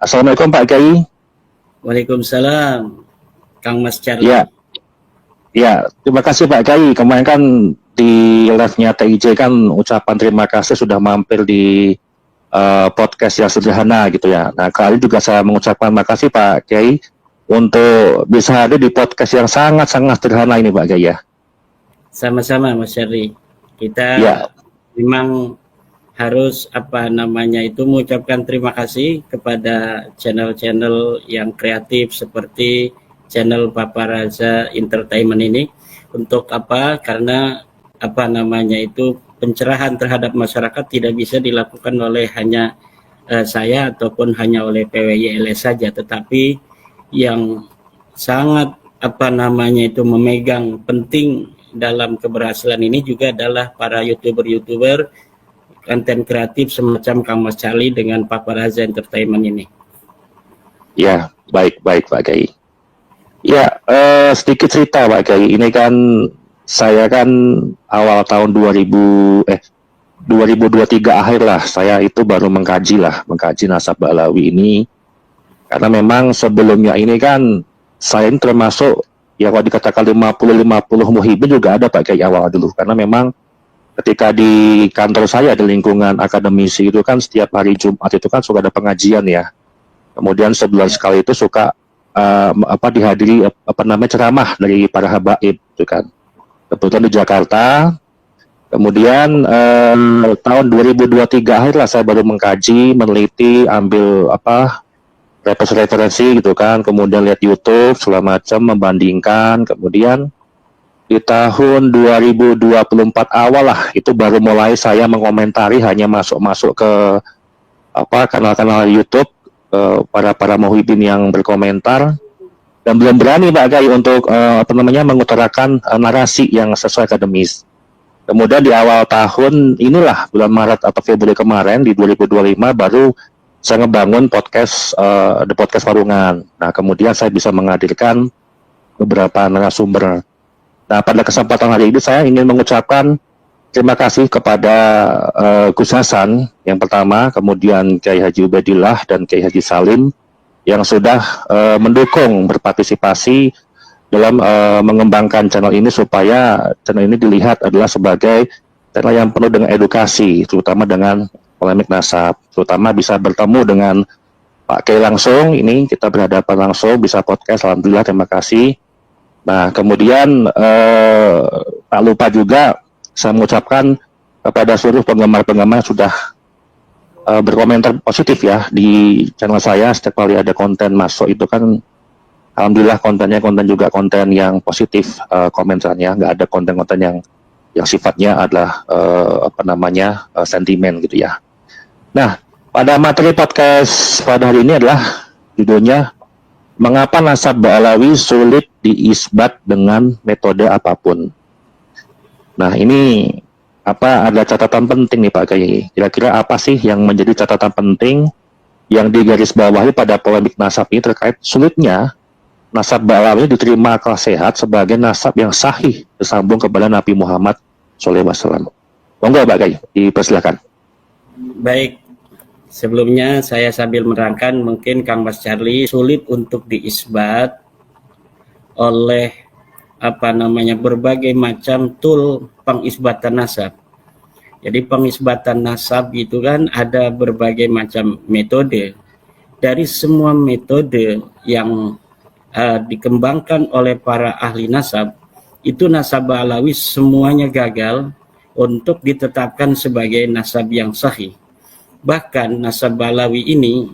Assalamualaikum Pak Kiai. Waalaikumsalam, Kang Mas Charlie. Ya, terima kasih Pak Kiai. Kemarin kan di live-nya TIJ kan ucapan terima kasih sudah mampir di podcast yang sederhana gitu ya. Nah, kali juga saya mengucapkan makasih Pak Kiai untuk bisa hadir di podcast yang sangat-sangat sederhana ini Pak Kiai ya. Sama-sama Mas Charlie. Kita memang harus mengucapkan terima kasih kepada channel-channel yang kreatif seperti channel Paparaza Entertainment ini. Untuk apa? Karena pencerahan terhadap masyarakat tidak bisa dilakukan oleh hanya saya ataupun hanya oleh PWYLS saja, tetapi yang sangat memegang penting dalam keberhasilan ini juga adalah para YouTuber konten kreatif semacam Kang Mas Charlie dengan Paparaza Entertainment ini. Ya, baik Pak Kiai. Ya, sedikit cerita Pak Kiai. Ini kan saya kan awal tahun 2023 akhir lah, saya itu baru mengkaji nasab Ba'alawi ini. Karena memang sebelumnya ini kan saya ini termasuk ya kalau dikatakan 50-50 muhibin juga ada Pak Kiai awal dulu. Karena memang ketika di kantor saya di lingkungan akademisi itu kan setiap hari Jumat itu kan suka ada pengajian ya. Kemudian sebulan sekali itu suka dihadiri ceramah dari para habaib itu kan. Kebetulan di Jakarta. Kemudian tahun 2023 akhir lah saya baru mengkaji, meneliti, ambil referensi gitu kan, kemudian lihat YouTube segala macam, membandingkan. Kemudian di tahun 2024 awal lah itu baru mulai saya mengomentari, hanya masuk ke kanal-kanal YouTube para muhibin yang berkomentar, dan belum berani Pak Kiai untuk mengutarakan narasi yang sesuai akademis. Kemudian di awal tahun inilah, bulan Maret atau Februari kemarin di 2025 baru saya ngebangun podcast The Podcast Warungan. Nah, kemudian saya bisa menghadirkan beberapa narasumber. Nah, pada kesempatan hari ini saya ingin mengucapkan terima kasih kepada Gus Hasan yang pertama, kemudian Kiai Haji Ubaidillah dan Kiai Haji Salim yang sudah mendukung, berpartisipasi dalam mengembangkan channel ini supaya channel ini dilihat adalah sebagai channel yang penuh dengan edukasi, terutama dengan polemik nasab, terutama bisa bertemu dengan Pak Kiai langsung. Ini kita berhadapan langsung, bisa podcast, alhamdulillah, terima kasih. Nah, kemudian tak lupa juga saya mengucapkan kepada seluruh penggemar-penggemar yang sudah berkomentar positif ya di channel saya. Setiap kali ada konten masuk itu kan alhamdulillah konten yang positif, komentarnya, nggak ada konten-konten yang sifatnya adalah sentimen gitu ya. Nah, pada materi podcast pada hari ini adalah judulnya mengapa nasab Ba'alawi sulit diisbat dengan metode apapun. Nah, ini ada catatan penting nih Pak Kiai. Kira-kira apa sih yang menjadi catatan penting yang digarisbawahi pada polemik nasab ini terkait sulitnya nasab Ba'alawi diterima akal sehat sebagai nasab yang sahih bersambung kepada Nabi Muhammad SAW. Monggo Pak Kiai, dipersilakan. Baik, sebelumnya saya sambil menerangkan, mungkin Kang Mas Charlie sulit untuk diisbat oleh berbagai macam tool pengisbatan nasab. Jadi pengisbatan nasab itu kan ada berbagai macam metode. Dari semua metode yang dikembangkan oleh para ahli nasab, itu nasab Ba'alawi semuanya gagal untuk ditetapkan sebagai nasab yang sahih. Bahkan nasab Ba'alawi ini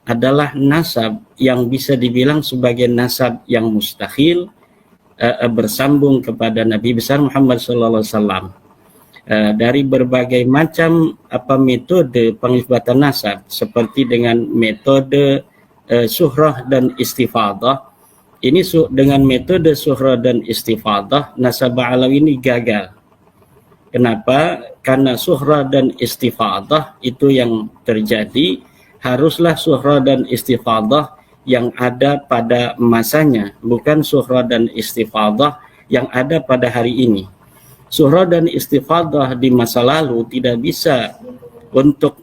adalah nasab yang bisa dibilang sebagai nasab yang mustahil bersambung kepada Nabi besar Muhammad SAW. Dari berbagai macam metode pengisbatan nasab, seperti dengan metode suhrah dan istifadah. Ini dengan metode suhrah dan istifadah, nasab Ba'alawi ini gagal. Kenapa? Karena suhrah dan istifadah itu yang terjadi, haruslah suhrah dan istifadah yang ada pada masanya, bukan suhrah dan istifadah yang ada pada hari ini. Suhrah dan istifadah di masa lalu tidak bisa untuk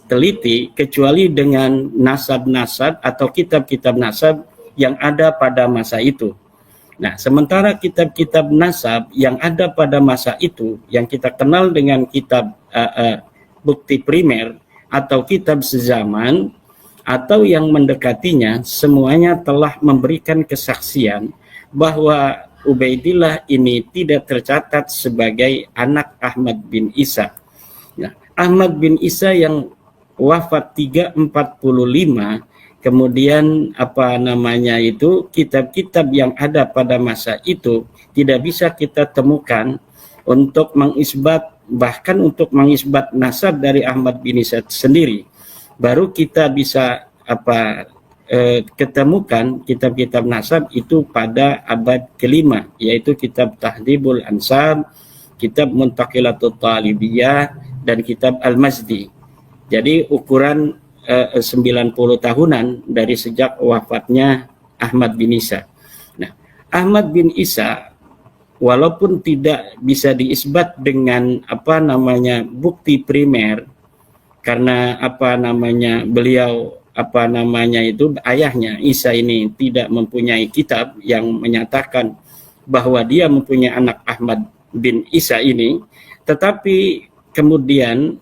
teliti kecuali dengan nasab-nasab atau kitab-kitab nasab yang ada pada masa itu. Nah, sementara kitab-kitab nasab yang ada pada masa itu, yang kita kenal dengan kitab bukti primer atau kitab sezaman atau yang mendekatinya, semuanya telah memberikan kesaksian bahwa Ubaidillah ini tidak tercatat sebagai anak Ahmad bin Isa. Nah, Ahmad bin Isa yang wafat 345, kemudian kitab-kitab yang ada pada masa itu tidak bisa kita temukan untuk mengisbat, bahkan untuk mengisbat nasab dari Ahmad bin Isa sendiri. Baru kita bisa ketemukan kitab-kitab nasab itu pada abad kelima, yaitu kitab Tahdhibul Ansab, kitab Muntaqilatul Talibiyah, dan kitab Al-Mazdi. Jadi ukuran 90 tahunan dari sejak wafatnya Ahmad bin Isa. Nah, Ahmad bin Isa walaupun tidak bisa diisbat dengan bukti primer, karena beliau ayahnya Isa ini tidak mempunyai kitab yang menyatakan bahwa dia mempunyai anak Ahmad bin Isa ini, tetapi kemudian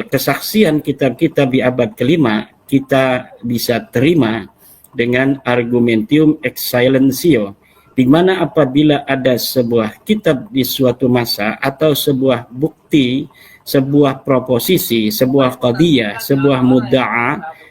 kesaksian kitab-kitab di abad kelima kita bisa terima dengan argumentium excellentio, di mana apabila ada sebuah kitab di suatu masa atau sebuah bukti, sebuah proposisi, sebuah qadiyah, sebuah mudda'a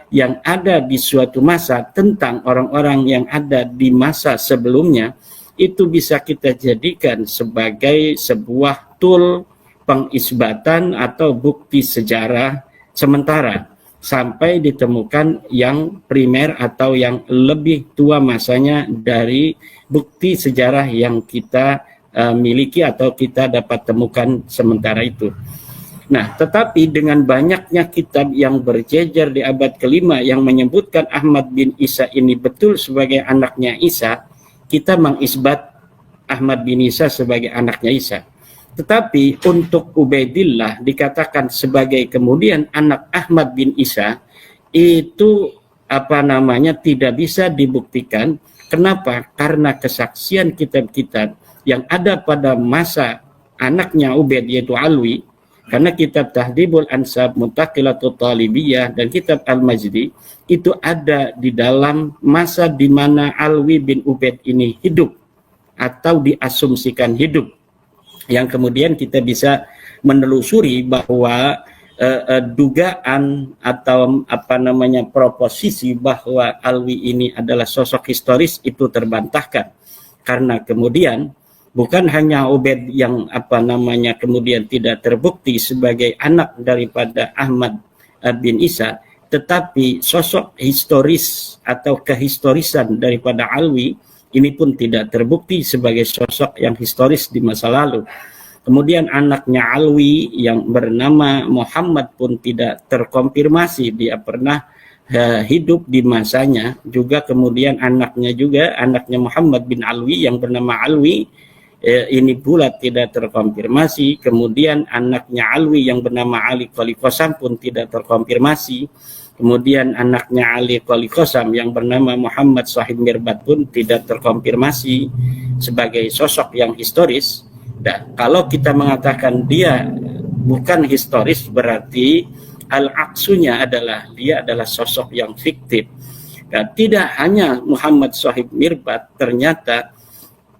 yang ada di suatu masa tentang orang-orang yang ada di masa sebelumnya, itu bisa kita jadikan sebagai sebuah tool pengisbatan atau bukti sejarah sementara sampai ditemukan yang primer atau yang lebih tua masanya dari bukti sejarah yang kita miliki atau kita dapat temukan sementara itu. Nah, tetapi dengan banyaknya kitab yang berjejer di abad kelima yang menyebutkan Ahmad bin Isa ini betul sebagai anaknya Isa, kita mengisbat Ahmad bin Isa sebagai anaknya Isa. Tetapi untuk Ubaidillah dikatakan sebagai kemudian anak Ahmad bin Isa, itu tidak bisa dibuktikan. Kenapa? Karena kesaksian kitab-kitab yang ada pada masa anaknya Ubaid, yaitu Alwi, karena kitab Tahdhibul Ansab, Muntaqilatul Talibiyah, dan kitab Al-Majdi itu ada di dalam masa di mana Alwi bin Ubaid ini hidup atau diasumsikan hidup, yang kemudian kita bisa menelusuri bahwa dugaan atau proposisi bahwa Alwi ini adalah sosok historis itu terbantahkan, karena kemudian bukan hanya Ubaid yang kemudian tidak terbukti sebagai anak daripada Ahmad bin Isa, tetapi sosok historis atau kehistorisan daripada Alwi ini pun tidak terbukti sebagai sosok yang historis di masa lalu. Kemudian anaknya Alwi yang bernama Muhammad pun tidak terkonfirmasi dia pernah hidup di masanya. Juga kemudian anaknya Muhammad bin Alwi yang bernama Alwi ini pula tidak terkonfirmasi. Kemudian anaknya Alwi yang bernama Ali Qali Qasam pun tidak terkonfirmasi. Kemudian anaknya Ali Qali Qasam yang bernama Muhammad Sahib Mirbat pun tidak terkonfirmasi sebagai sosok yang historis. Dan kalau kita mengatakan dia bukan historis, berarti al-aksunya adalah dia adalah sosok yang fiktif. Dan tidak hanya Muhammad Sahib Mirbat, ternyata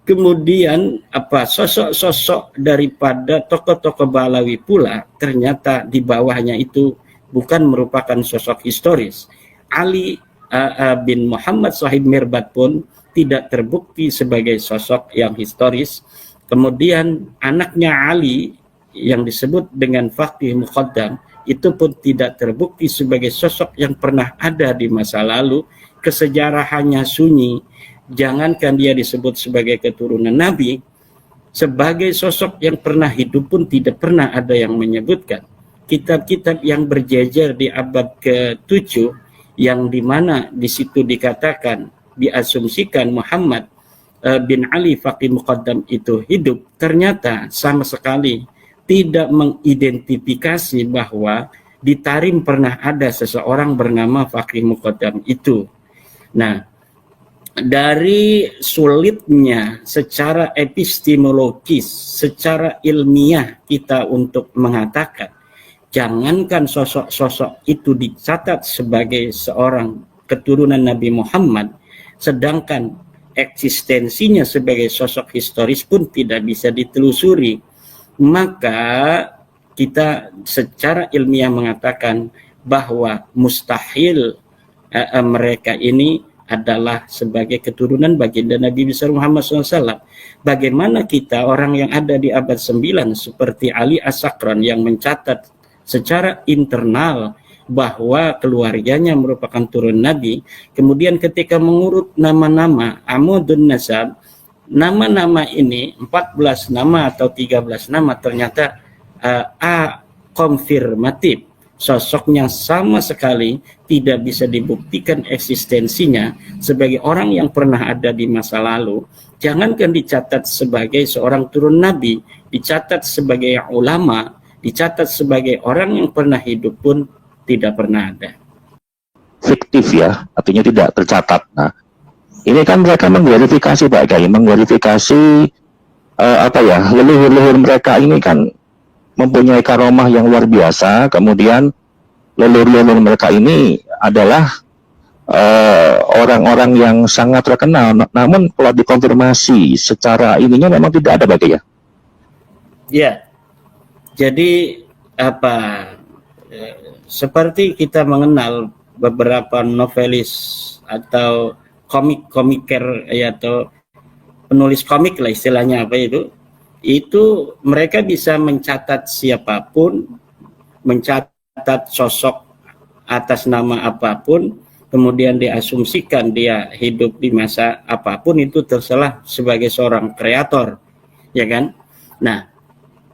kemudian sosok-sosok daripada tokoh-tokoh Balawi pula ternyata di bawahnya itu bukan merupakan sosok historis. Ali bin Muhammad Sahib Mirbat pun tidak terbukti sebagai sosok yang historis. Kemudian anaknya Ali yang disebut dengan Faqih Muqaddam itu pun tidak terbukti sebagai sosok yang pernah ada di masa lalu. Kesejarahannya sunyi, jangankan dia disebut sebagai keturunan Nabi, sebagai sosok yang pernah hidup pun tidak pernah ada yang menyebutkan. Kitab-kitab yang berjejer di abad ke-7 yang dimana di situ dikatakan, diasumsikan Muhammad bin Ali Faqih Muqaddam itu hidup, ternyata sama sekali tidak mengidentifikasi bahwa di Tarim pernah ada seseorang bernama Fakih Muqaddam itu. Nah, dari sulitnya secara epistemologis, secara ilmiah kita untuk mengatakan, jangankan sosok-sosok itu dicatat sebagai seorang keturunan Nabi Muhammad, sedangkan eksistensinya sebagai sosok historis pun tidak bisa ditelusuri, maka kita secara ilmiah mengatakan bahwa mustahil mereka ini adalah sebagai keturunan baginda Nabi besar Muhammad SAW. Bagaimana kita orang yang ada di abad 9 seperti Ali As-Sakran yang mencatat secara internal bahwa keluarganya merupakan turun Nabi, kemudian ketika mengurut nama-nama Amudun Nasab, nama-nama ini 14 nama atau 13 nama ternyata konfirmatif, sosoknya sama sekali tidak bisa dibuktikan eksistensinya sebagai orang yang pernah ada di masa lalu. Jangankan dicatat sebagai seorang turun Nabi, dicatat sebagai ulama, dicatat sebagai orang yang pernah hidup pun tidak pernah ada. Fiktif ya, artinya tidak tercatat. Nah, ini kan mereka mengverifikasi Pak Kiai, mengverifikasi leluhur-leluhur mereka ini kan mempunyai karomah yang luar biasa. Kemudian leluhur-leluhur mereka ini adalah orang-orang yang sangat terkenal. Namun kalau dikonfirmasi secara ininya memang tidak ada Pak Kiai ya? Ya, jadi seperti kita mengenal beberapa novelis atau komik-komiker atau penulis komik lah istilahnya itu mereka bisa mencatat siapapun, mencatat sosok atas nama apapun, kemudian diasumsikan dia hidup di masa apapun, itu terserah sebagai seorang kreator, ya kan? Nah,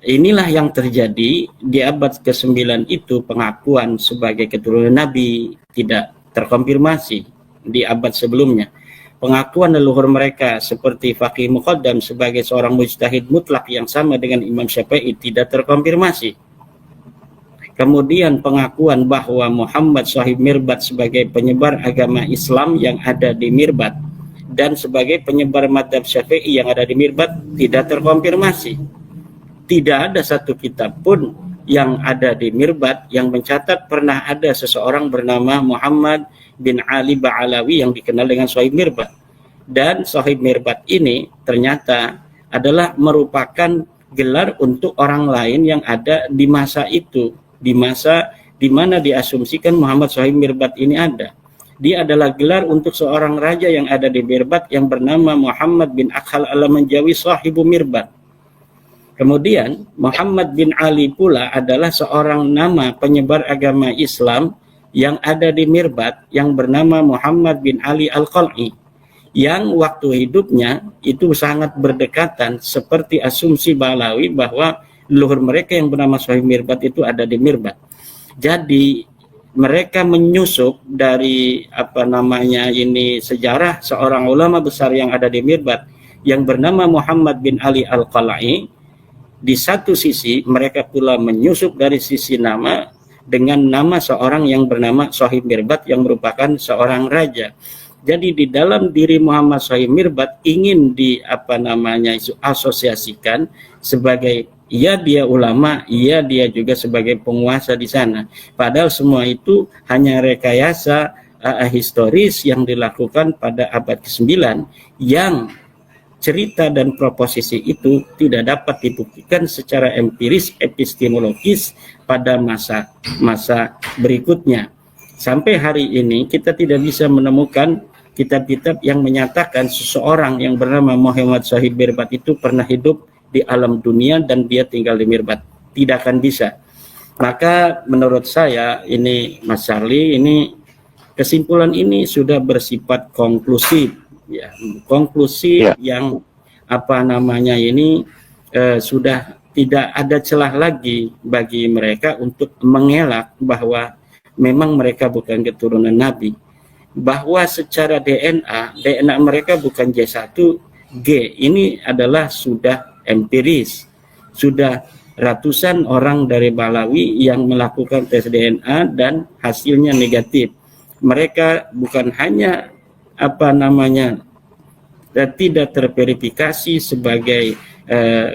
inilah yang terjadi di abad ke-9 itu. Pengakuan sebagai keturunan Nabi tidak terkonfirmasi di abad sebelumnya. Pengakuan leluhur mereka seperti Fakih Muqaddam sebagai seorang mujtahid mutlak yang sama dengan Imam Syafi'i tidak terkonfirmasi. Kemudian pengakuan bahwa Muhammad Shahib Mirbat sebagai penyebar agama Islam yang ada di Mirbat dan sebagai penyebar madhab Syafi'i yang ada di Mirbat tidak terkonfirmasi. Tidak ada satu kitab pun yang ada di Mirbat yang mencatat pernah ada seseorang bernama Muhammad bin Ali Ba'alawi yang dikenal dengan Shahib Mirbat. Dan Shahib Mirbat ini ternyata adalah merupakan gelar untuk orang lain yang ada di masa itu, di masa di mana diasumsikan Muhammad Shahib Mirbat ini ada. Dia adalah gelar untuk seorang raja yang ada di Mirbat yang bernama Muhammad bin Akhal al-Manjawi Sahibu Mirbat. Kemudian Muhammad bin Ali pula adalah seorang nama penyebar agama Islam yang ada di Mirbat yang bernama Muhammad bin Ali Al-Qal'i, yang waktu hidupnya itu sangat berdekatan seperti asumsi Ba'alawi bahwa leluhur mereka yang bernama Shahib Mirbat itu ada di Mirbat. Jadi mereka menyusup dari sejarah seorang ulama besar yang ada di Mirbat yang bernama Muhammad bin Ali Al-Qal'i. Di satu sisi mereka pula menyusup dari sisi nama dengan nama seorang yang bernama Shahib Mirbat yang merupakan seorang raja. Jadi di dalam diri Muhammad Shahib Mirbat ingin asosiasikan sebagai dia ulama, dia juga sebagai penguasa di sana. Padahal semua itu hanya rekayasa historis yang dilakukan pada abad ke-9 yang cerita dan proposisi itu tidak dapat dibuktikan secara empiris epistemologis pada masa berikutnya. Sampai hari ini kita tidak bisa menemukan kitab-kitab yang menyatakan seseorang yang bernama Muhammad Shahib Mirbat itu pernah hidup di alam dunia dan dia tinggal di Mirbat. Tidak akan bisa. Maka menurut saya ini Mas Charlie, ini kesimpulan ini sudah bersifat konklusif. Ya, konklusi yang sudah tidak ada celah lagi bagi mereka untuk mengelak bahwa memang mereka bukan keturunan Nabi, bahwa secara DNA mereka bukan J1G, ini adalah sudah empiris, sudah ratusan orang dari Balawi yang melakukan tes DNA dan hasilnya negatif. Mereka bukan hanya tidak terverifikasi sebagai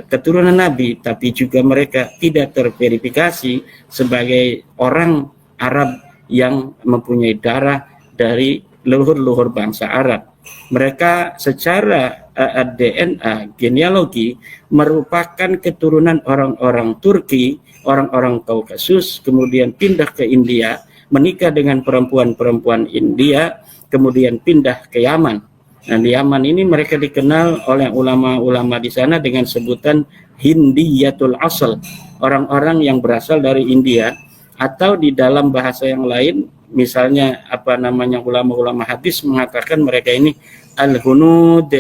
keturunan Nabi, tapi juga mereka tidak terverifikasi sebagai orang Arab yang mempunyai darah dari leluhur-leluhur bangsa Arab. Mereka secara DNA, genealogi, merupakan keturunan orang-orang Turki, orang-orang Kaukasus, kemudian pindah ke India, menikah dengan perempuan-perempuan India, kemudian pindah ke Yaman. Nah, di Yaman ini mereka dikenal oleh ulama-ulama di sana dengan sebutan Hindiyatul Asal, orang-orang yang berasal dari India, atau di dalam bahasa yang lain, misalnya ulama-ulama hadis mengatakan mereka ini al-Hunud,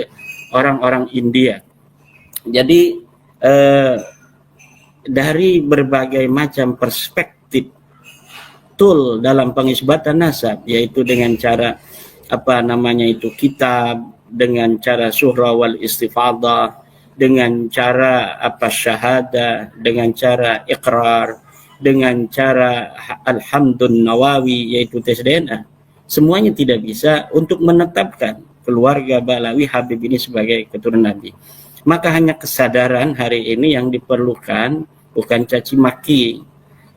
orang-orang India. Jadi dari berbagai macam perspektif tool dalam pengisbatan nasab, yaitu dengan cara kitab, dengan cara surah wal istifadah, dengan cara syahadah, dengan cara iqrar, dengan cara Alhamdun Nawawi, yaitu tes DNA, semuanya tidak bisa untuk menetapkan keluarga Balawi Habib ini sebagai keturunan Nabi. Maka hanya kesadaran hari ini yang diperlukan, bukan caci maki.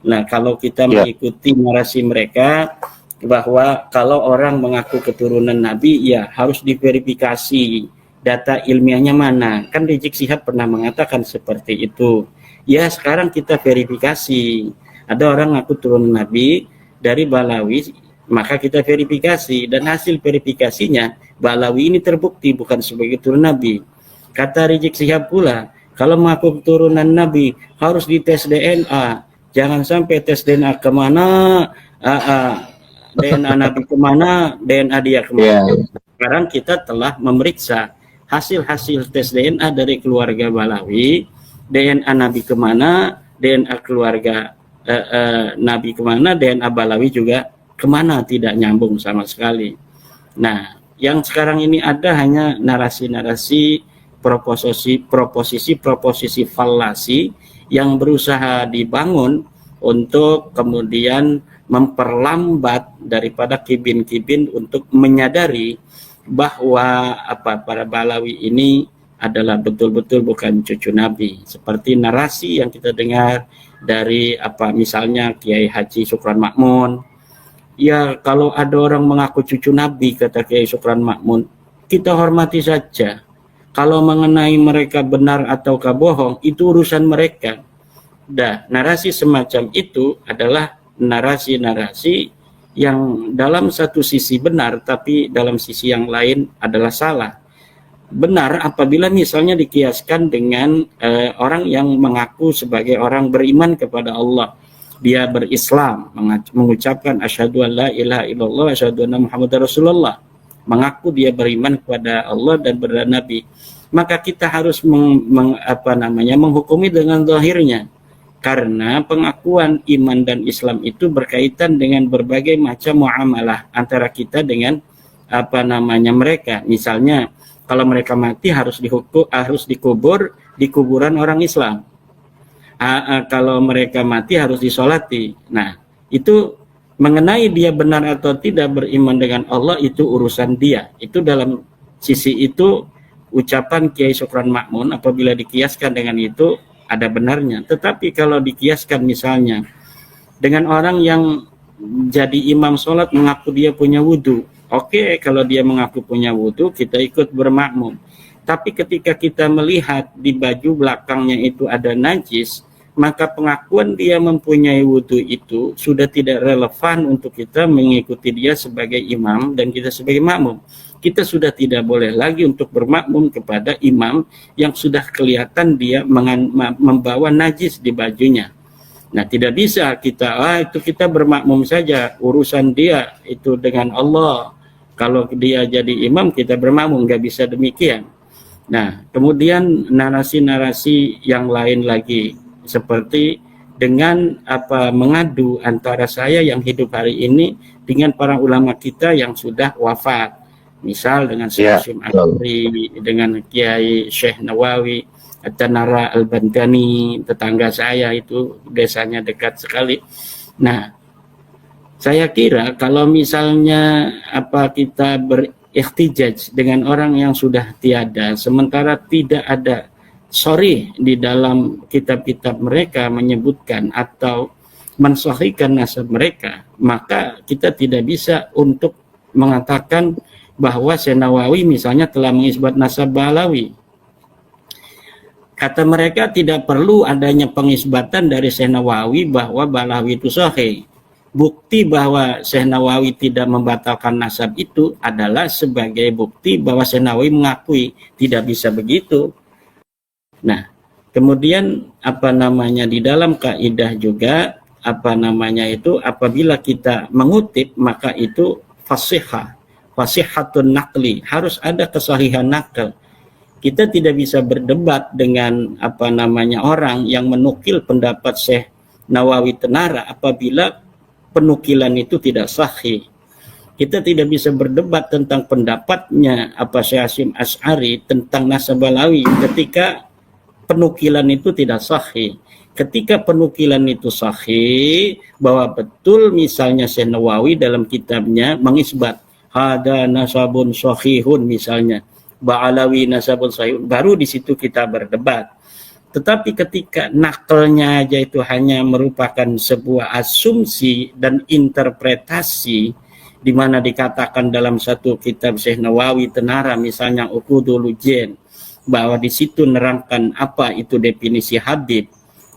Nah, kalau kita mengikuti narasi mereka bahwa kalau orang mengaku keturunan Nabi, ya harus diverifikasi data ilmiahnya mana. Kan Rizik Syihab pernah mengatakan seperti itu. Ya, sekarang kita verifikasi. Ada orang ngaku turunan Nabi dari Balawi, maka kita verifikasi, dan hasil verifikasinya Balawi ini terbukti bukan sebagai keturunan Nabi. Kata Rizik Syihab pula, kalau mengaku keturunan Nabi harus dites DNA. Jangan sampai tes DNA kemana, DNA Nabi kemana, DNA dia kemana. Sekarang kita telah memeriksa hasil-hasil tes DNA dari keluarga Balawi, DNA Nabi kemana, DNA keluarga Nabi kemana, DNA Balawi juga kemana, tidak nyambung sama sekali. Nah, yang sekarang ini ada hanya narasi-narasi, proposisi falasi yang berusaha dibangun untuk kemudian memperlambat daripada kibin-kibin untuk menyadari bahwa para Balawi ini adalah betul-betul bukan cucu Nabi. Seperti narasi yang kita dengar dari misalnya Kiai Haji Syukran Makmun. Ya, kalau ada orang mengaku cucu Nabi, kata Kiai Syukran Makmun, kita hormati saja. Kalau mengenai mereka benar ataukah bohong, itu urusan mereka. Narasi semacam itu adalah narasi-narasi yang dalam satu sisi benar, tapi dalam sisi yang lain adalah salah. Benar apabila misalnya dikiaskan dengan orang yang mengaku sebagai orang beriman kepada Allah. Dia berislam, mengucapkan asyhadu an la ilaha illallah, asyhadu anna Muhammadar Rasulullah, mengaku dia beriman kepada Allah dan kepada Nabi. Maka kita harus menghukumi dengan zahirnya. Karena pengakuan iman dan Islam itu berkaitan dengan berbagai macam muamalah antara kita dengan mereka. Misalnya kalau mereka mati harus dikubur di kuburan orang Islam. Kalau mereka mati harus disolati. Nah, itu mengenai dia benar atau tidak beriman dengan Allah, itu urusan dia. Itu dalam sisi itu ucapan Kiai Syukran Makmun apabila dikiaskan dengan itu ada benarnya. Tetapi kalau dikiaskan misalnya dengan orang yang jadi imam sholat mengaku dia punya wudhu, oke, kalau dia mengaku punya wudhu kita ikut bermakmum. Tapi ketika kita melihat di baju belakangnya itu ada najis, maka pengakuan dia mempunyai wudhu itu sudah tidak relevan untuk kita mengikuti dia sebagai imam dan kita sebagai makmum. Kita sudah tidak boleh lagi untuk bermakmum kepada imam yang sudah kelihatan dia membawa najis di bajunya. Nah, tidak bisa kita bermakmum saja, urusan dia itu dengan Allah. Kalau dia jadi imam kita bermakmum, nggak bisa demikian. Nah, kemudian narasi-narasi yang lain lagi seperti dengan mengadu antara saya yang hidup hari ini dengan para ulama kita yang sudah wafat. Misal dengan Syekh Hashim Ash'ari, dengan Kiai Syekh Nawawi, Tanara Al-Bantani, tetangga saya itu desanya dekat sekali. Nah, saya kira kalau misalnya kita berihtijaj dengan orang yang sudah tiada, sementara tidak ada sorry di dalam kitab-kitab mereka menyebutkan atau mensahihkan nasab mereka, maka kita tidak bisa untuk mengatakan bahwa Syekh Nawawi misalnya telah mengisbat nasab Ba'alawi. Kata mereka tidak perlu adanya pengisbatan dari Syekh Nawawi bahwa Ba'alawi itu sahih. Bukti bahwa Syekh Nawawi tidak membatalkan nasab itu adalah sebagai bukti bahwa Syekh Nawawi mengakui tidak bisa begitu. Nah, kemudian di dalam kaidah juga apabila kita mengutip maka itu fasihatun naqli, harus ada kesahihan nakal. Kita tidak bisa berdebat dengan orang yang menukil pendapat Syekh Nawawi Tenara apabila penukilan itu tidak sahih. Kita tidak bisa berdebat tentang pendapatnya Syekh Hasyim Asy'ari tentang nasab Ba'alawi ketika penukilan itu tidak sahih. Ketika penukilan itu sahih, bahwa betul misalnya Syekh Nawawi dalam kitabnya mengisbat hada nasabun sahihun misalnya, Ba'alawi nasabun sahihun, baru di situ kita berdebat. Tetapi ketika nakalnya aja itu hanya merupakan sebuah asumsi dan interpretasi, di mana dikatakan dalam satu kitab Syekh Nawawi Tenara misalnya Uqudul Ujen, bahwa di situ nerangkan apa itu definisi Habib.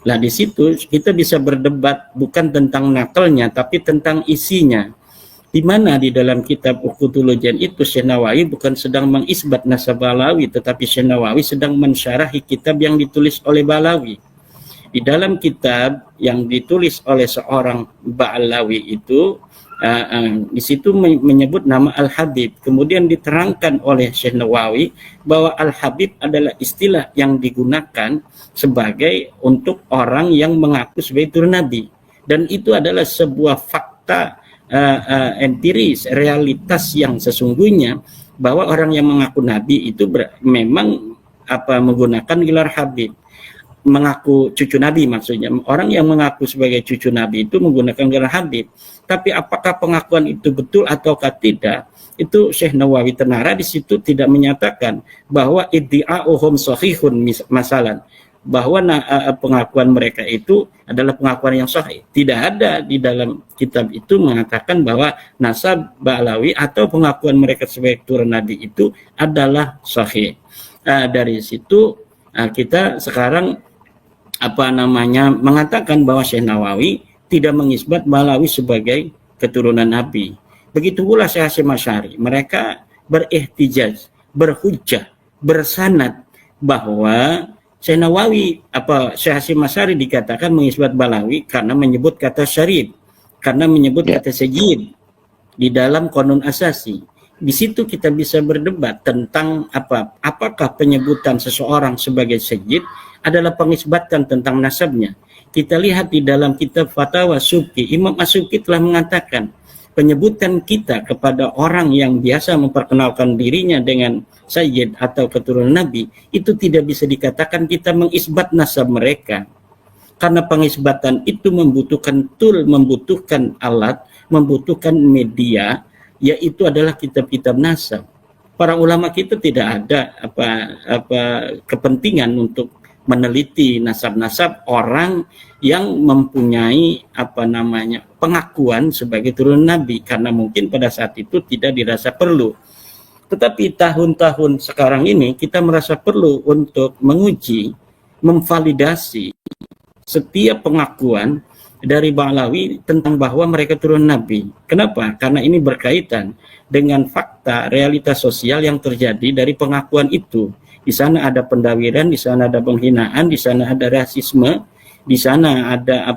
Lah di situ kita bisa berdebat bukan tentang nakalnya tapi tentang isinya. Di mana di dalam kitab Uqudul Ujen itu Syekh Nawawi bukan sedang mengisbat nasab Ba'alawi, tetapi Syekh Nawawi sedang mensyarahi kitab yang ditulis oleh Ba'alawi. Di dalam kitab yang ditulis oleh seorang Ba'alawi itu di situ menyebut nama Al-Habib. Kemudian diterangkan oleh Syekh Nawawi bahwa Al-Habib adalah istilah yang digunakan sebagai untuk orang yang mengaku sebagai turun Nabi. Dan itu adalah sebuah fakta empiris, realitas yang sesungguhnya bahwa orang yang mengaku Nabi itu memang menggunakan gelar Habib. Mengaku cucu Nabi maksudnya. Orang yang mengaku sebagai cucu Nabi itu menggunakan gelar Habib. Tapi apakah pengakuan itu betul ataukah tidak? Itu Syekh Nawawi Tenara di situ tidak menyatakan bahwa iddi'a'uhum sahihun masalan, bahwa pengakuan mereka itu adalah pengakuan yang sahih. Tidak ada di dalam kitab itu mengatakan bahwa nasab Ba'alawi atau pengakuan mereka sebagai turun Nabi itu adalah sahih. Dari situ kita sekarang mengatakan bahwa Syekh Nawawi tidak mengisbat Ba'alawi sebagai keturunan Nabi. Begitu pula Syekh Hasyim Asy'ari. Mereka berihtijaj, berhujjah, bersanad bahwa Syekh Nawawi Syekh Hasyim Asy'ari dikatakan mengisbat Ba'alawi karena menyebut kata syarif, karena menyebut kata sayyid di dalam Qanun Asasi. Di situ kita bisa berdebat tentang apakah penyebutan seseorang sebagai sayyid adalah pengisbatan tentang nasabnya. Kita lihat di dalam kitab Fatawa Subki, Imam As-Subki telah mengatakan penyebutan kita kepada orang yang biasa memperkenalkan dirinya dengan sayyid atau keturunan Nabi itu tidak bisa dikatakan kita mengisbat nasab mereka. Karena pengisbatan itu membutuhkan tool, membutuhkan alat, membutuhkan media, yaitu adalah kitab-kitab nasab. Para ulama kita tidak ada kepentingan untuk meneliti nasab-nasab orang yang mempunyai pengakuan sebagai turunan Nabi, karena mungkin pada saat itu tidak dirasa perlu. Tetapi tahun-tahun sekarang ini kita merasa perlu untuk menguji, memvalidasi setiap pengakuan dari Ba'alawi tentang bahwa mereka turun Nabi. Kenapa? Karena ini berkaitan dengan fakta realitas sosial yang terjadi dari pengakuan itu. Di sana ada pendawiran, di sana ada penghinaan, di sana ada rasisme, di sana ada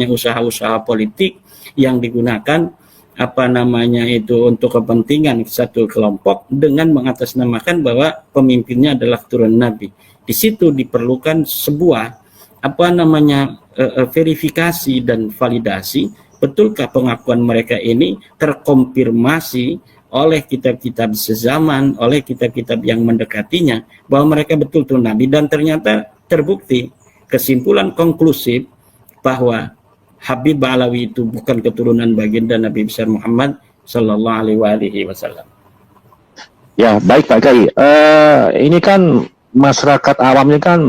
usaha-usaha politik yang digunakan untuk kepentingan satu kelompok dengan mengatasnamakan bahwa pemimpinnya adalah keturunan Nabi. Di situ diperlukan sebuah verifikasi dan validasi, betulkah pengakuan mereka ini terkonfirmasi oleh kitab-kitab sezaman, oleh kitab-kitab yang mendekatinya, bahwa mereka betul-betul nabi, dan ternyata terbukti kesimpulan konklusif bahwa Habib Alawi itu bukan keturunan baginda Nabi besar Muhammad Sallallahu Alaihi Wasallam. Ya, baik Pak Kiai. Ini kan masyarakat awamnya kan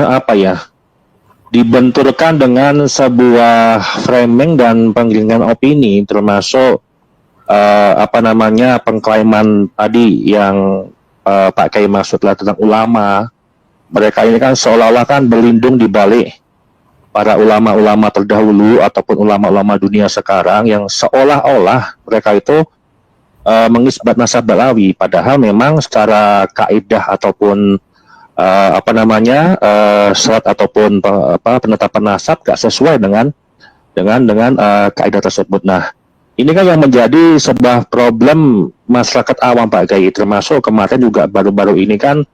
apa ya, dibenturkan dengan sebuah framing dan penggiringan opini, termasuk apa namanya, pengklaiman tadi yang Pak Kiai maksudlah tentang ulama. Mereka ini kan seolah-olah kan berlindung di balik para ulama-ulama terdahulu ataupun ulama-ulama dunia sekarang yang seolah-olah mereka itu mengisbat nasab Balawi, padahal memang secara kaidah ataupun apa namanya, syarat ataupun penetapan nasab gak sesuai dengan kaidah tersebut. Nah, ini kan yang menjadi sebuah problem masyarakat awam Pak Kiai, termasuk kemarin juga baru-baru ini kan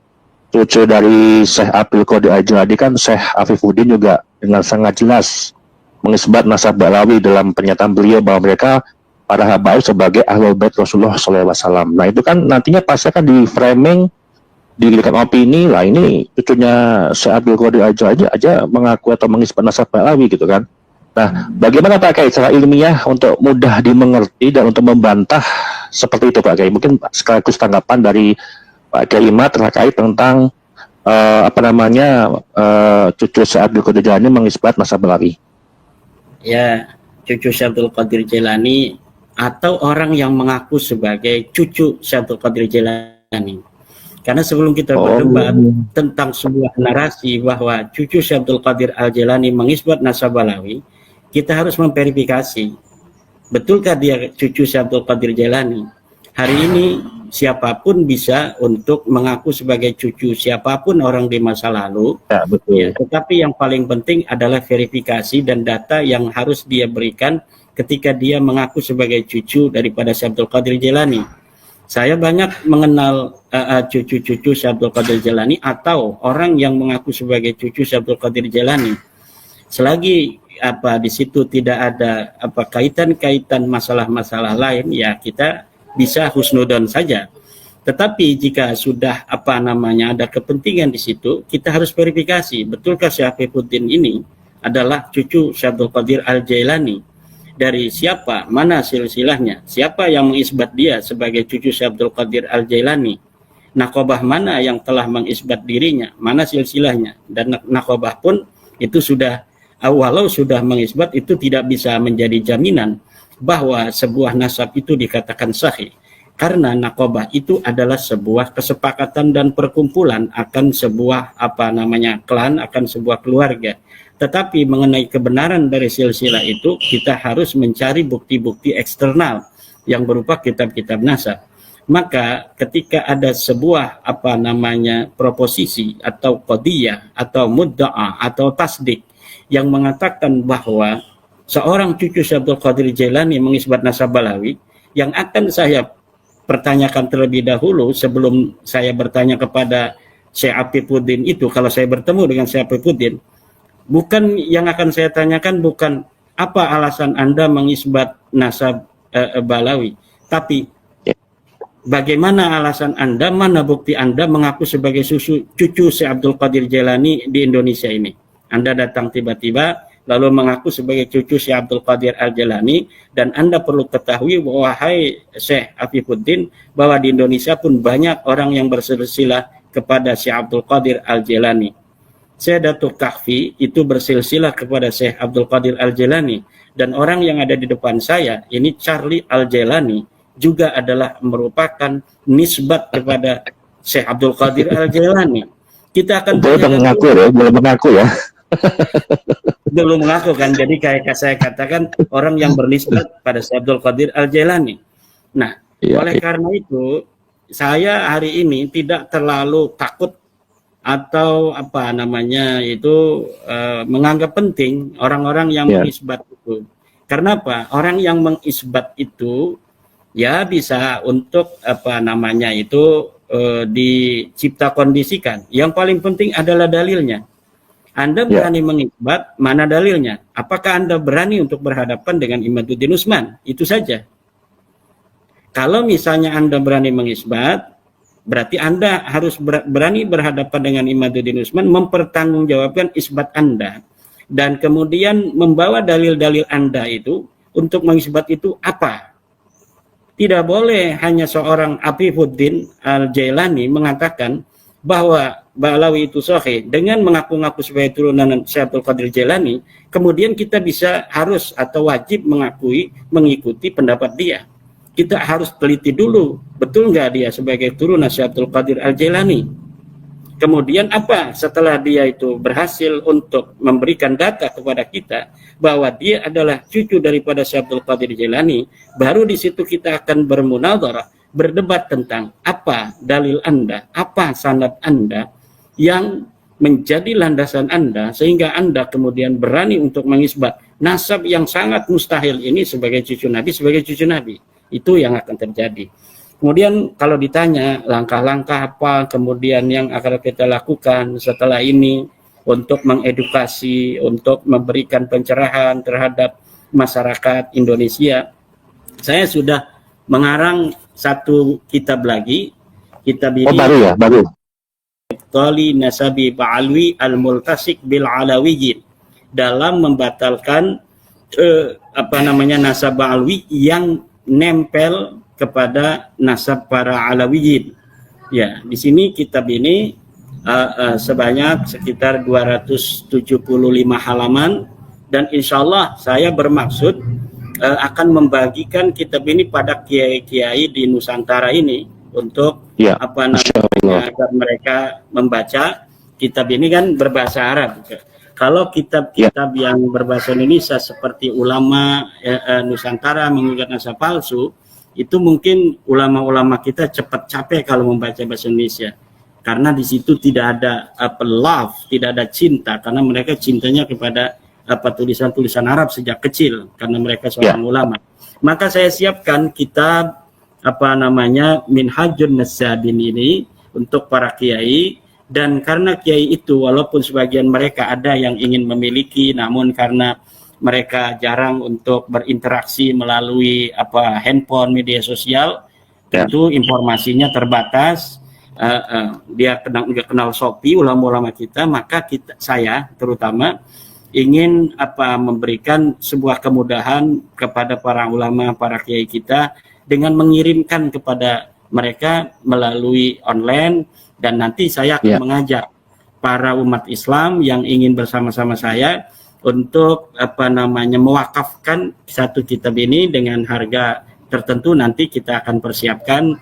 cucu dari Syekh Abdul Qadir Al-Jilani kan, Syekh Afifuddin, juga dengan sangat jelas mengisbat nasab Balawi dalam pernyataan beliau bahwa mereka para habaib sebagai ahlul bait Rasulullah SAW. Nah, itu kan nantinya pasti akan di framing, diberikan opini lah, ini cucunya Syekh Abdul Qadir Al-Jilani aja mengaku atau mengisbat nasab Balawi gitu kan. Nah, bagaimana Pak Kiai secara ilmiah untuk mudah dimengerti dan untuk membantah seperti itu Pak Kiai? Mungkin sekaligus tanggapan dari Pak Kiai Imad terkait tentang apa namanya, cucu Syekh Abdul Qadir Jilani mengisbat nasab Balawi. Ya, cucu Syekh Abdul Qadir Jilani atau orang yang mengaku sebagai cucu Syekh Abdul Qadir Jilani. Karena sebelum kita berdebat tentang sebuah narasi bahwa cucu Syekh Abdul Qadir Al-Jilani mengisbat nasab Balawi, kita harus memverifikasi, betulkah dia cucu Syekh Abdul Qadir Jilani? Hari ini siapapun bisa untuk mengaku sebagai cucu siapapun orang di masa lalu. Ya, betul. Ya, tetapi yang paling penting adalah verifikasi dan data yang harus dia berikan ketika dia mengaku sebagai cucu daripada Syekh Abdul Qadir Jilani. Saya banyak mengenal cucu-cucu Syekh Abdul Qadir Jilani atau orang yang mengaku sebagai cucu Syekh Abdul Qadir Jilani. Selagi di situ tidak ada kaitan-kaitan masalah-masalah lain, ya kita bisa husnudon saja. Tetapi jika sudah ada kepentingan di situ, kita harus verifikasi, betulkah Syekh Afifuddin ini adalah cucu Syekh Abdul Qadir Al-Jilani? Dari siapa, mana silsilahnya, siapa yang mengisbat dia sebagai cucu Syekh Abdul Qadir Al-Jilani, nakobah mana yang telah mengisbat dirinya, mana silsilahnya. Dan nakobah pun itu sudah, walau sudah mengisbat, itu tidak bisa menjadi jaminan bahwa sebuah nasab itu dikatakan sahih, karena nakobah itu adalah sebuah kesepakatan dan perkumpulan akan sebuah klan, akan sebuah keluarga. Tetapi mengenai kebenaran dari silsilah itu, kita harus mencari bukti-bukti eksternal yang berupa kitab-kitab nasab. Maka ketika ada sebuah proposisi atau qadiyah atau mudda'a atau tasdik yang mengatakan bahwa seorang cucu Syekh Abdul Qadir Jilani mengisbat nasab Balawi, yang akan saya pertanyakan terlebih dahulu sebelum saya bertanya kepada Syekh Afifuddin itu, kalau saya bertemu dengan Syekh Afifuddin, bukan yang akan saya tanyakan bukan apa alasan Anda mengisbat nasab Balawi, tapi bagaimana alasan Anda, mana bukti Anda mengaku sebagai cucu Syekh Abdul Qadir Jilani di Indonesia ini. Anda datang tiba-tiba lalu mengaku sebagai cucu Syekh Abdul Qadir Al-Jilani, dan Anda perlu ketahui bahwa wahai Syekh Afifuddin, bahwa di Indonesia pun banyak orang yang bersilsilah kepada Syekh Abdul Qadir Al-Jilani. Syekh Datuk Kahfi itu bersilsilah kepada Syekh Abdul Qadir Al-Jilani, dan orang yang ada di depan saya ini Charlie Al-Jilani juga adalah merupakan nisbat kepada Syekh Abdul Qadir Al-Jilani. Kita akan belum mengaku ya. Belum mengaku kan, jadi kayak saya katakan orang yang bernisbat pada Syekh Abdul Qadir Al-Jilani. Nah, oleh karena itu saya hari ini tidak terlalu takut atau menganggap penting orang-orang yang mengisbat itu. Karena apa? Orang yang mengisbat itu ya bisa untuk dicipta kondisikan. Yang paling penting adalah dalilnya. Anda berani mengisbat, mana dalilnya? Apakah Anda berani untuk berhadapan dengan Imaduddin Utsman? Itu saja. Kalau misalnya Anda berani mengisbat, berarti Anda harus berani berhadapan dengan Imaduddin Usman, mempertanggungjawabkan isbat Anda, dan kemudian membawa dalil-dalil Anda itu untuk mengisbat itu apa. Tidak boleh hanya seorang Afifuddin Al-Jailani mengatakan bahwa Ba'alawi itu sahih dengan mengaku-ngaku sebagai turunan Syekh Abdul Qadir Jailani, kemudian kita bisa harus atau wajib mengikuti pendapat dia. Kita harus teliti dulu, betul nggak dia sebagai turunan Syekh Abdul Qadir Al-Jailani. Kemudian apa setelah dia itu berhasil untuk memberikan data kepada kita bahwa dia adalah cucu daripada Syekh Abdul Qadir Jailani, baru di situ kita akan bermunadharah, berdebat tentang apa dalil Anda, apa sanad Anda yang menjadi landasan Anda sehingga Anda kemudian berani untuk mengisbat nasab yang sangat mustahil ini sebagai cucu Nabi, sebagai cucu Nabi. Itu yang akan terjadi. Kemudian kalau ditanya langkah-langkah apa kemudian yang akan kita lakukan setelah ini untuk mengedukasi, untuk memberikan pencerahan terhadap masyarakat Indonesia, saya sudah mengarang satu kitab lagi. Kitab ini baru. Tali Nasabi Ba'alwi Al-Multasik Bil Alawiyyin, dalam membatalkan nasab Ba'alwi yang nempel kepada nasab para Alawiyyin. Ya, di sini kitab ini sebanyak sekitar 275 halaman, dan insya Allah saya bermaksud akan membagikan kitab ini pada kiai-kiai di Nusantara ini untuk agar mereka membaca kitab ini, kan berbahasa Arab. Kalau kitab-kitab yang berbahasa Indonesia seperti ulama Nusantara mengugat nasab palsu, itu mungkin ulama-ulama kita cepat capek kalau membaca bahasa Indonesia, karena di situ tidak ada love, tidak ada cinta, karena mereka cintanya kepada tulisan-tulisan Arab sejak kecil karena mereka seorang ulama. Maka saya siapkan kitab Minhajun Nasadin ini untuk para kiai, dan karena kiai itu walaupun sebagian mereka ada yang ingin memiliki, namun karena mereka jarang untuk berinteraksi melalui handphone, media sosial, tentu informasinya terbatas. Dia kenal Shopee, ulama-ulama kita, maka saya terutama ingin memberikan sebuah kemudahan kepada para ulama, para kiai kita dengan mengirimkan kepada mereka melalui online, dan nanti saya akan mengajak para umat Islam yang ingin bersama-sama saya untuk mewakafkan satu kitab ini dengan harga tertentu. Nanti kita akan persiapkan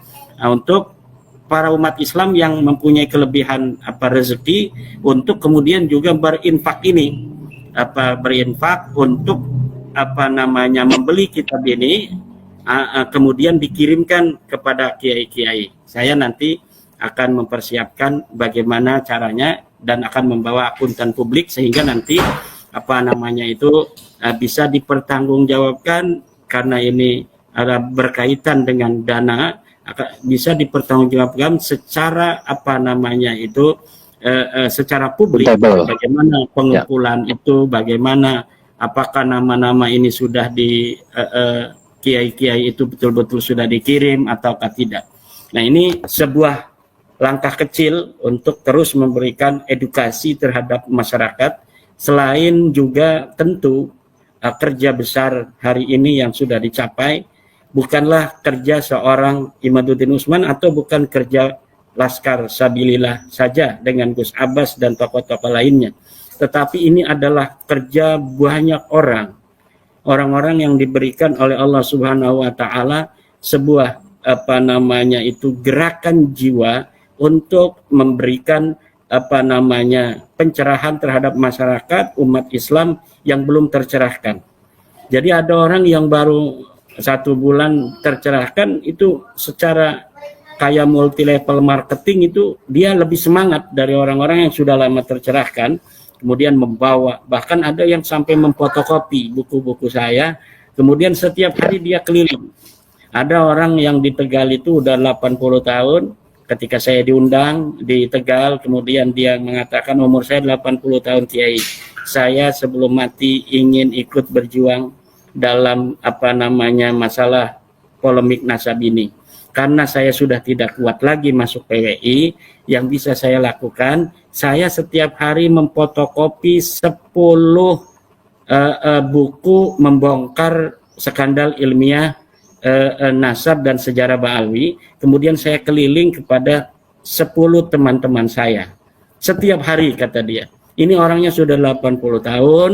untuk para umat Islam yang mempunyai kelebihan rezeki untuk kemudian juga berinfak ini, berinfak untuk membeli kitab ini, kemudian dikirimkan kepada kiai-kiai. Saya nanti akan mempersiapkan bagaimana caranya dan akan membawa akuntan publik sehingga nanti bisa dipertanggungjawabkan, karena ini ada berkaitan dengan dana, bisa dipertanggungjawabkan secara secara publik. Bagaimana pengumpulan itu, bagaimana apakah nama-nama ini sudah di kiai-kiai itu betul-betul sudah dikirim ataukah tidak. Nah, ini sebuah langkah kecil untuk terus memberikan edukasi terhadap masyarakat, selain juga tentu kerja besar hari ini yang sudah dicapai bukanlah kerja seorang Imaduddin Usman atau bukan kerja Laskar Sabilillah saja dengan Gus Abbas dan tokoh-tokoh lainnya, tetapi ini adalah kerja banyak orang-orang yang diberikan oleh Allah Subhanahu wa taala sebuah gerakan jiwa untuk memberikan pencerahan terhadap masyarakat umat Islam yang belum tercerahkan. Jadi ada orang yang baru 1 bulan tercerahkan, itu secara kayak multi level marketing itu dia lebih semangat dari orang-orang yang sudah lama tercerahkan, kemudian membawa, bahkan ada yang sampai memfotokopi buku-buku saya, kemudian setiap hari dia keliling. Ada orang yang di Tegal itu udah 80 tahun, ketika saya diundang di Tegal, kemudian dia mengatakan, umur saya 80 tahun Kiai, saya sebelum mati ingin ikut berjuang dalam masalah polemik nasab ini. Karena saya sudah tidak kuat lagi masuk PWI, yang bisa saya lakukan, saya setiap hari memfotokopi 10 buku membongkar skandal ilmiah nasab dan sejarah Ba'alwi. Kemudian saya keliling kepada 10 teman-teman saya. Setiap hari, kata dia. Ini orangnya sudah 80 tahun.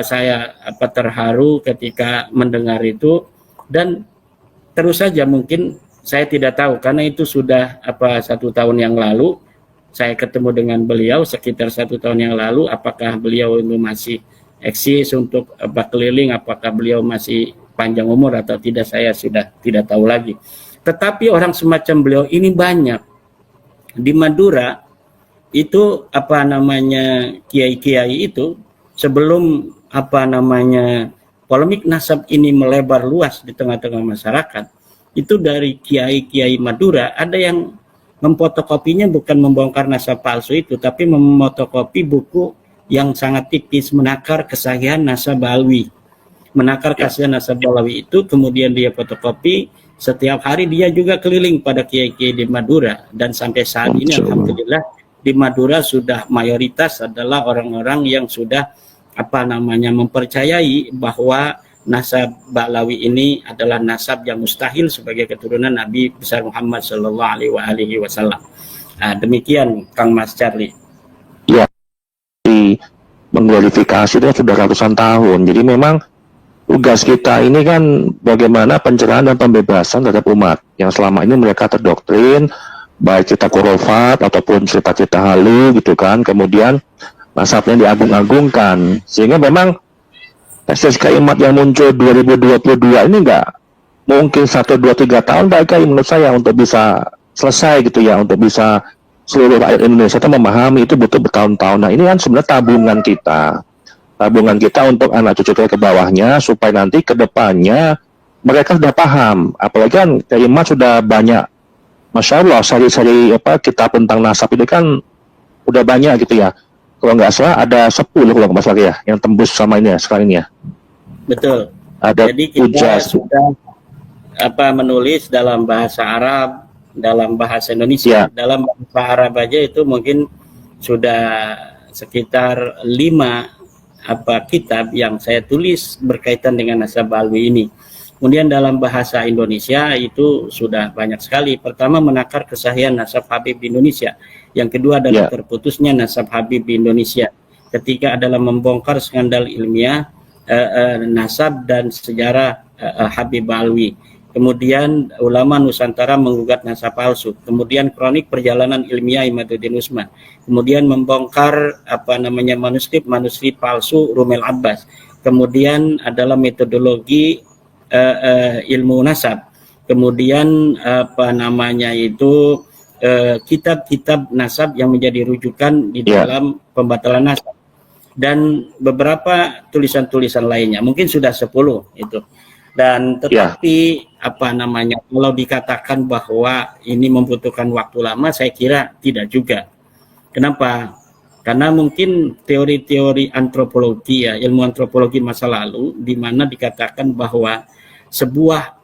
Saya terharu ketika mendengar itu, dan terus saja mungkin saya tidak tahu karena itu sudah 1 tahun yang lalu saya ketemu dengan beliau, sekitar 1 tahun yang lalu. Apakah beliau itu masih eksis untuk keliling, apakah beliau masih panjang umur atau tidak, saya sudah tidak tahu lagi. Tetapi orang semacam beliau ini banyak di Madura. Itu kiai-kiai itu sebelum polemik nasab ini melebar luas di tengah-tengah masyarakat, itu dari kiai-kiai Madura ada yang memfotokopinya bukan membongkar nasab palsu itu, tapi memotokopi buku yang sangat tipis menakar kesahihan nasab Ba'alwi. Menakar kesahihan nasab Ba'alwi itu kemudian dia fotokopi. Setiap hari dia juga keliling pada kiai-kiai di Madura, dan sampai saat ini alhamdulillah di Madura sudah mayoritas adalah orang-orang yang sudah mempercayai bahwa nasab Ba'lawi ini adalah nasab yang mustahil sebagai keturunan Nabi besar Muhammad Shallallahu Alaihi Wasallam. Demikian Kang Mas Charlie. Ya, mengglorifikasi itu sudah ratusan tahun. Jadi memang tugas kita ini kan bagaimana pencerahan dan pembebasan terhadap umat yang selama ini mereka terdoktrin, baik cerita khurafat ataupun cerita-cerita halu gitu kan, kemudian nasabnya diagung-agungkan, sehingga memang SSK umat yang muncul 2022 ini nggak mungkin 1, 2, 3 tahun baik menurut saya untuk bisa selesai gitu ya, untuk bisa seluruh rakyat Indonesia itu memahami, itu butuh bertahun-tahun. Nah ini kan sebenarnya tabungan kita untuk anak cucu kita ke bawahnya, supaya nanti ke depannya mereka sudah paham. Apalagi kan Umat sudah banyak, Masya Allah, seri-seri kitab tentang nasab ini kan udah banyak gitu ya. Kalau nggak salah ada 10 kalau nggak salah ya, yang tembus sama ini ya sekarang ini ya. Betul. Ada jadi kita sudah menulis dalam bahasa Arab, dalam bahasa Indonesia. Dalam bahasa Arab aja itu mungkin sudah sekitar 5 kitab yang saya tulis berkaitan dengan nasab Ba'alwi ini. Kemudian dalam bahasa Indonesia itu sudah banyak sekali. Pertama, menakar kesahihan nasab Habib di Indonesia. Yang kedua adalah terputusnya nasab Habib di Indonesia. Ketiga adalah membongkar skandal ilmiah nasab dan sejarah Habib Ba'alwi. Kemudian ulama Nusantara menggugat nasab palsu. Kemudian kronik perjalanan ilmiah Imaduddin Usman. Kemudian membongkar manuskrip palsu Rumel Abbas. Kemudian adalah metodologi ilmu nasab. Kemudian kitab-kitab nasab yang menjadi rujukan di dalam pembatalan nasab, dan beberapa tulisan-tulisan lainnya, mungkin sudah 10 itu. Dan tetapi kalau dikatakan bahwa ini membutuhkan waktu lama, saya kira tidak juga. Kenapa? Karena mungkin teori-teori antropologi ilmu antropologi masa lalu, di mana dikatakan bahwa sebuah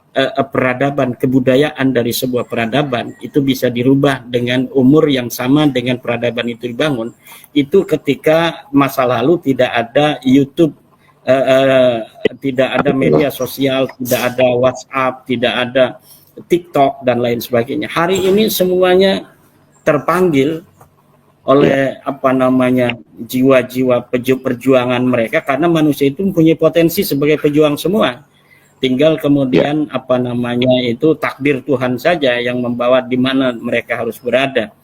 peradaban, kebudayaan dari sebuah peradaban itu bisa dirubah dengan umur yang sama dengan peradaban itu dibangun. Itu ketika masa lalu tidak ada YouTube, tidak ada media sosial, tidak ada WhatsApp, tidak ada TikTok dan lain sebagainya. Hari ini semuanya terpanggil oleh jiwa-jiwa perjuangan mereka, karena manusia itu mempunyai potensi sebagai pejuang semua. Tinggal kemudian takdir Tuhan saja yang membawa di mana mereka harus berada.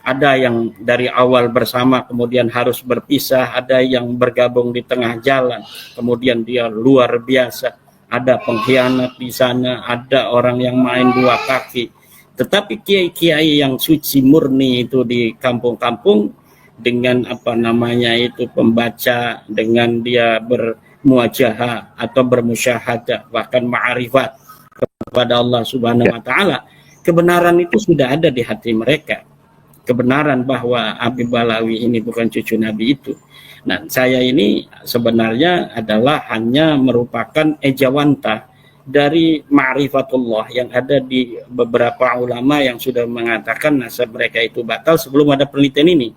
Ada yang dari awal bersama kemudian harus berpisah, ada yang bergabung di tengah jalan, kemudian dia luar biasa. Ada pengkhianat di sana, ada orang yang main 2 kaki. Tetapi kiai-kiai yang suci murni itu di kampung-kampung dengan pembaca, dengan dia bermuajahah atau bermusyahadah, bahkan ma'rifat kepada Allah Subhanahu wa taala, kebenaran itu sudah ada di hati mereka. Kebenaran bahwa Habib Ba'alwi ini bukan cucu Nabi itu. Nah, saya ini sebenarnya adalah hanya merupakan ejawantah dari ma'rifatullah yang ada di beberapa ulama yang sudah mengatakan nasab mereka itu batal sebelum ada penelitian ini.